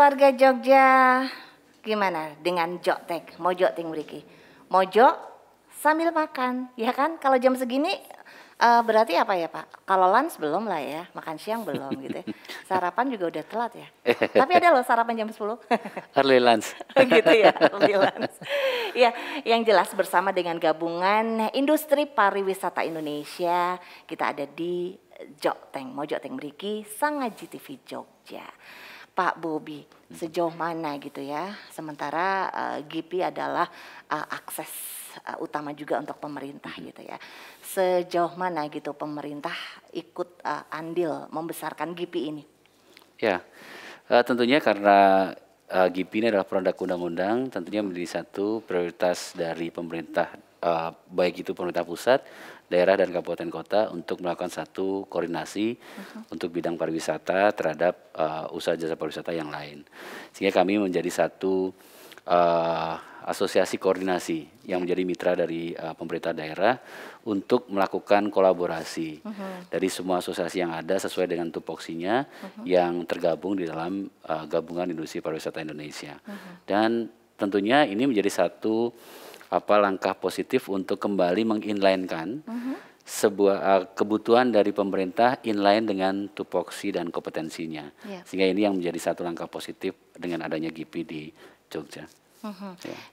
warga Jogja, gimana dengan joktek? Mau jokting mriki? Mojok sambil makan, ya kan? Kalau jam segini berarti apa ya Pak? Kalau lunch belum lah ya, makan siang belum gitu ya. Sarapan juga udah telat ya. Tapi ada loh sarapan jam 10. Early lunch. Gitu ya, early lunch. Ya, yang jelas bersama dengan gabungan industri pariwisata Indonesia, kita ada di Jokteng, Mojokting mriki Sangaji TV Jogja. Pak Bobi, sejauh mana gitu ya? Sementara GIPI adalah akses utama juga untuk pemerintah gitu ya. Sejauh mana gitu pemerintah ikut andil membesarkan GIPI ini? Ya, tentunya karena GIPI ini adalah produk undang-undang, tentunya menjadi satu prioritas dari pemerintah, baik itu pemerintah pusat, daerah dan kabupaten kota untuk melakukan satu koordinasi untuk bidang pariwisata terhadap usaha jasa pariwisata yang lain. Sehingga kami menjadi satu asosiasi koordinasi yang menjadi mitra dari pemerintah daerah untuk melakukan kolaborasi dari semua asosiasi yang ada sesuai dengan tupoksinya yang tergabung di dalam gabungan industri pariwisata Indonesia. Dan tentunya ini menjadi satu langkah positif untuk kembali menginline-kan sebuah kebutuhan dari pemerintah inline dengan tupoksi dan kompetensinya. Sehingga ini yang menjadi satu langkah positif dengan adanya GIPI di Jogja.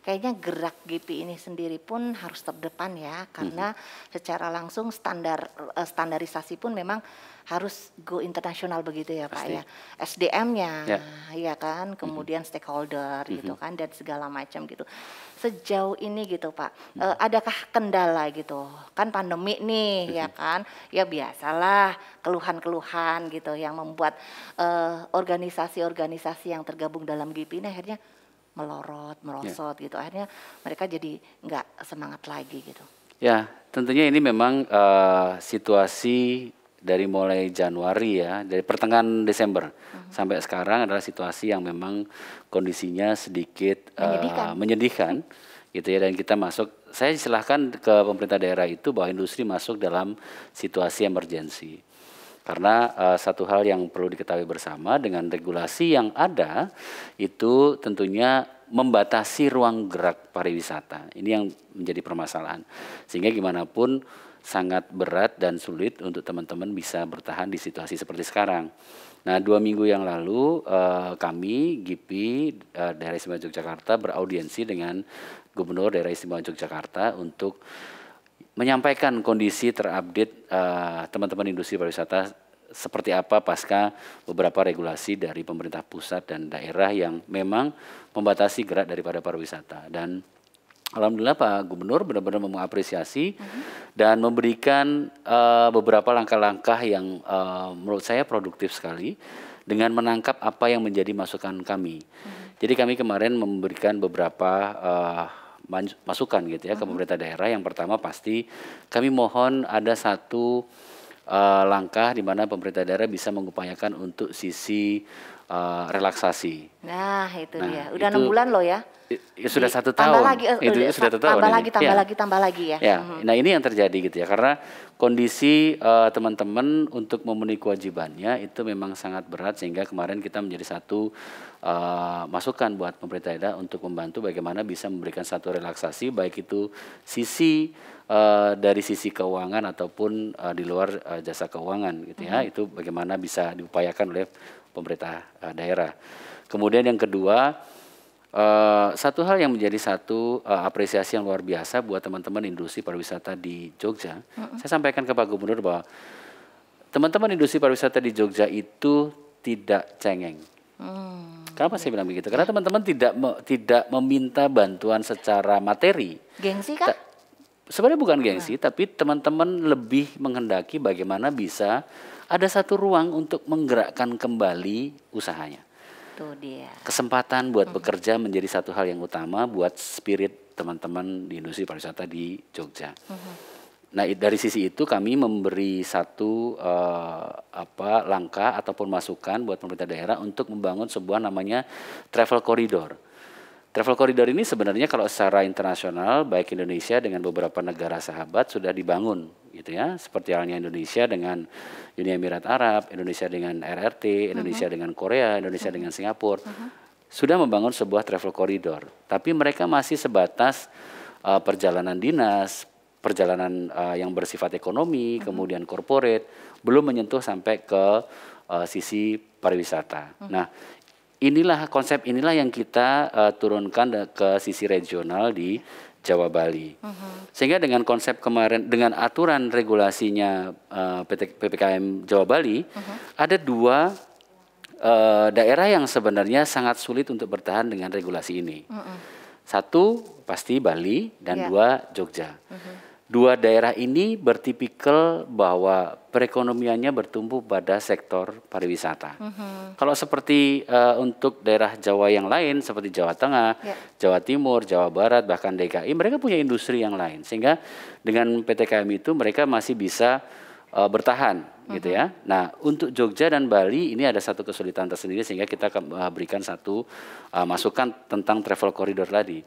Kayaknya gerak GIPI ini sendiri pun harus terdepan ya, karena secara langsung standarisasi pun memang harus go internasional begitu ya Pak ya. SDM-nya ya kan, kemudian stakeholder gitu kan, dan segala macam gitu. Sejauh ini gitu Pak, adakah kendala gitu? Kan pandemi nih ya kan, ya biasalah keluhan-keluhan gitu yang membuat organisasi-organisasi yang tergabung dalam GIPI ini akhirnya merosot gitu, akhirnya mereka jadi nggak semangat lagi gitu. Ya, tentunya ini memang situasi dari mulai Januari ya, dari pertengahan Desember sampai sekarang adalah situasi yang memang kondisinya sedikit menyedihkan gitu ya, dan kita masuk, saya silahkan ke pemerintah daerah itu bahwa industri masuk dalam situasi emergensi. Karena satu hal yang perlu diketahui bersama dengan regulasi yang ada itu tentunya membatasi ruang gerak pariwisata. Ini yang menjadi permasalahan. Sehingga gimana pun sangat berat dan sulit untuk teman-teman bisa bertahan di situasi seperti sekarang. Nah, 2 minggu yang lalu kami GIPI Daerah Istimewa Yogyakarta beraudiensi dengan Gubernur Daerah Istimewa Yogyakarta untuk menyampaikan kondisi terupdate teman-teman industri pariwisata seperti apa pasca beberapa regulasi dari pemerintah pusat dan daerah yang memang membatasi gerak daripada pariwisata. Dan alhamdulillah Pak Gubernur benar-benar mengapresiasi dan memberikan beberapa langkah-langkah yang menurut saya produktif sekali dengan menangkap apa yang menjadi masukan kami. Jadi kami kemarin memberikan beberapa masukan gitu ya ke pemerintah daerah. Yang pertama pasti kami mohon ada satu langkah di mana pemerintah daerah bisa mengupayakan untuk sisi relaksasi. Nah itu dia, udah 6 bulan loh ya. Sudah 1 tahun. Tambah lagi ya. Nah ini yang terjadi gitu ya, karena kondisi teman-teman untuk memenuhi kewajibannya itu memang sangat berat, sehingga kemarin kita menjadi satu masukan buat pemerintah daerah untuk membantu bagaimana bisa memberikan satu relaksasi, baik itu sisi dari sisi keuangan ataupun di luar jasa keuangan gitu ya. Itu bagaimana bisa diupayakan oleh pemerintah daerah. Kemudian yang kedua, satu hal yang menjadi satu apresiasi yang luar biasa buat teman-teman industri pariwisata di Jogja. Saya sampaikan ke Pak Gubernur bahwa teman-teman industri pariwisata di Jogja itu tidak cengeng. Kenapa saya bilang begitu? Karena teman-teman tidak meminta bantuan secara materi. Gengsi kah? Sebenarnya bukan gengsi, tapi teman-teman lebih menghendaki bagaimana bisa ada satu ruang untuk menggerakkan kembali usahanya. Itu dia. Kesempatan buat bekerja menjadi satu hal yang utama buat spirit teman-teman di industri pariwisata di Jogja. Nah, dari sisi itu kami memberi satu langkah ataupun masukan buat pemerintah daerah untuk membangun sebuah namanya travel corridor. Travel corridor ini sebenarnya kalau secara internasional baik Indonesia dengan beberapa negara sahabat sudah dibangun gitu ya, seperti halnya Indonesia dengan Uni Emirat Arab, Indonesia dengan RRT, Indonesia dengan Korea, Indonesia dengan Singapura. sudah membangun sebuah travel corridor, tapi mereka masih sebatas perjalanan dinas, perjalanan yang bersifat ekonomi, kemudian corporate, belum menyentuh sampai ke sisi pariwisata. Nah, konsep inilah yang kita turunkan ke sisi regional di Jawa Bali. Sehingga dengan konsep kemarin, dengan aturan regulasinya PPKM Jawa Bali, ada dua daerah yang sebenarnya sangat sulit untuk bertahan dengan regulasi ini. Satu pasti Bali dan dua Jogja. Dua daerah ini bertipikal bahwa perekonomiannya bertumbuh pada sektor pariwisata. Kalau seperti untuk daerah Jawa yang lain seperti Jawa Tengah, Jawa Timur, Jawa Barat, bahkan DKI, mereka punya industri yang lain. Sehingga dengan PTKM itu mereka masih bisa bertahan gitu ya. Nah, untuk Jogja dan Bali ini ada satu kesulitan tersendiri sehingga kita akan berikan satu masukan tentang travel corridor tadi.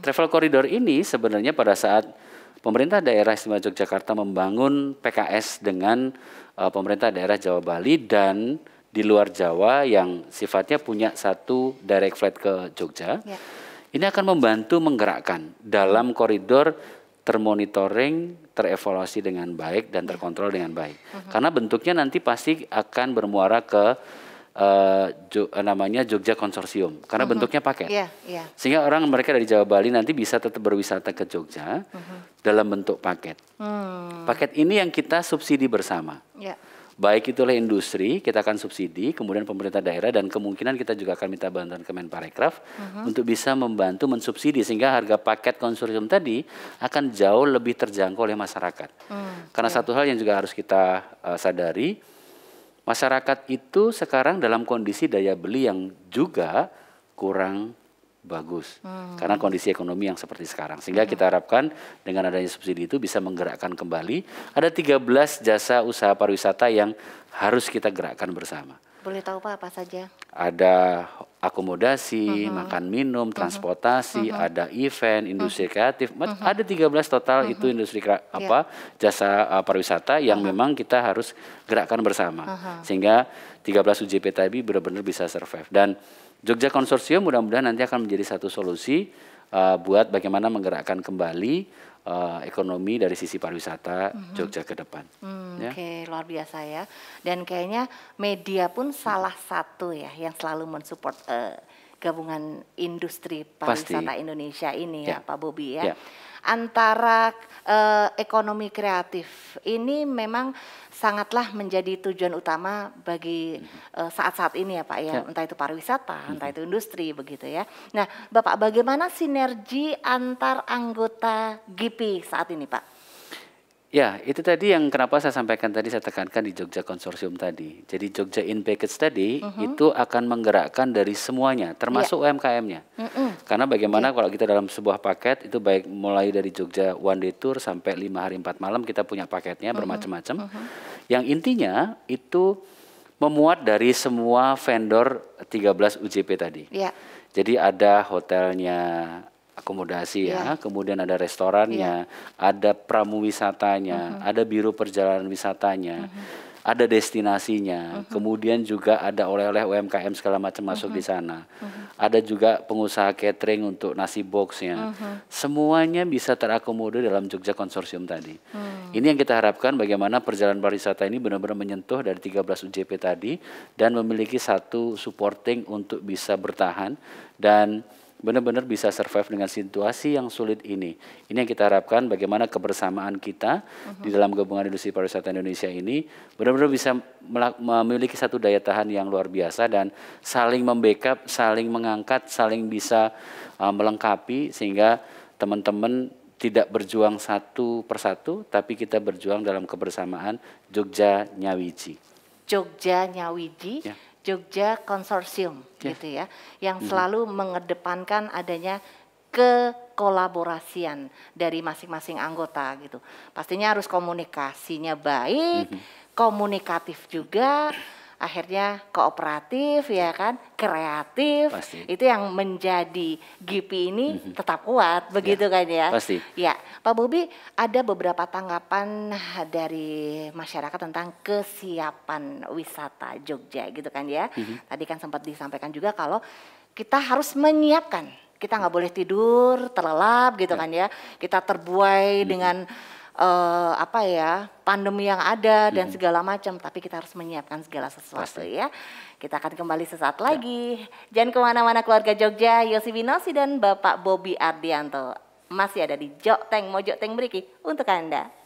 Travel corridor ini sebenarnya pada saat pemerintah daerah istimewa Yogyakarta membangun PKS dengan pemerintah daerah Jawa Bali dan di luar Jawa yang sifatnya punya satu direct flight ke Jogja, ini akan membantu menggerakkan dalam koridor termonitoring, terevaluasi dengan baik dan terkontrol dengan baik. Karena bentuknya nanti pasti akan bermuara ke namanya Jogja Konsorsium karena bentuknya paket. Sehingga orang mereka dari Jawa Bali nanti bisa tetap berwisata ke Jogja dalam bentuk paket. Paket ini yang kita subsidi bersama. Baik itu oleh industri, kita akan subsidi, kemudian pemerintah daerah dan kemungkinan kita juga akan minta bantuan Kemenparekraf untuk bisa membantu mensubsidi sehingga harga paket konsorsium tadi akan jauh lebih terjangkau oleh masyarakat. Karena satu hal yang juga harus kita sadari, masyarakat itu sekarang dalam kondisi daya beli yang juga kurang bagus karena kondisi ekonomi yang seperti sekarang. Sehingga kita harapkan dengan adanya subsidi itu bisa menggerakkan kembali. Ada 13 jasa usaha pariwisata yang harus kita gerakkan bersama. Boleh tahu Pak apa saja? Ada akomodasi, makan minum, transportasi, ada event, industri kreatif, ada 13 total itu industri jasa pariwisata yang memang kita harus gerakkan bersama. Sehingga 13 UJP tadi benar-benar bisa survive. Dan Jogja Konsorsium mudah-mudahan nanti akan menjadi satu solusi buat bagaimana menggerakkan kembali ekonomi dari sisi pariwisata Jogja ke depan. Oke, luar biasa ya. Dan kayaknya media pun salah satu ya yang selalu mensupport gabungan industri pariwisata Indonesia ini ya Pak Bobi ya. Antara ekonomi kreatif ini memang sangatlah menjadi tujuan utama bagi saat-saat ini ya Pak ya, entah itu pariwisata, entah itu industri begitu ya. Nah Bapak, bagaimana sinergi antar anggota GIPI saat ini Pak? Ya, itu tadi yang kenapa saya sampaikan tadi, saya tekankan di Jogja Konsorsium tadi. Jadi Jogja In Package tadi itu akan menggerakkan dari semuanya, termasuk UMKM-nya. Karena bagaimana kalau kita dalam sebuah paket itu baik mulai dari Jogja One Day Tour sampai 5 hari 4 malam kita punya paketnya bermacam-macam. Yang intinya itu memuat dari semua vendor 13 UJP tadi. Jadi ada hotelnya, akomodasi ya, kemudian ada restorannya, ada pramuwisatanya, ada biro perjalanan wisatanya, ada destinasinya, kemudian juga ada oleh-oleh UMKM segala macam masuk di sana. Ada juga pengusaha catering untuk nasi boxnya. Semuanya bisa terakomodir dalam Jogja Konsorsium tadi. Ini yang kita harapkan bagaimana perjalanan pariwisata ini benar-benar menyentuh dari 13 UJP tadi dan memiliki satu supporting untuk bisa bertahan dan benar-benar bisa survive dengan situasi yang sulit ini. Ini yang kita harapkan bagaimana kebersamaan kita di dalam gabungan industri pariwisata Indonesia ini benar-benar bisa memiliki satu daya tahan yang luar biasa dan saling membackup, saling mengangkat, saling bisa melengkapi sehingga teman-teman tidak berjuang satu persatu, tapi kita berjuang dalam kebersamaan Jogja Nyawiji. Jogja Nyawiji. Jogja Konsorsium gitu ya, yang selalu mengedepankan adanya kekolaborasian dari masing-masing anggota gitu. Pastinya harus komunikasinya baik, komunikatif juga, akhirnya kooperatif ya kan, kreatif. Itu yang menjadi GIPI ini tetap kuat begitu kan ya. Ya, Pak Bobi, ada beberapa tanggapan dari masyarakat tentang kesiapan wisata Jogja gitu kan ya. Tadi kan sempat disampaikan juga kalau kita harus menyiapkan. Kita nggak boleh tidur terlelap gitu kan ya. Kita terbuai dengan pandemi yang ada dan segala macam. Tapi kita harus menyiapkan segala sesuatu ya. Kita akan kembali sesaat lagi. Jangan kemana-mana keluarga Jogja, Yosi Winosi dan Bapak Bobby Ardianto. Masih ada di Jok Teng Mojok Teng Mriki untuk Anda.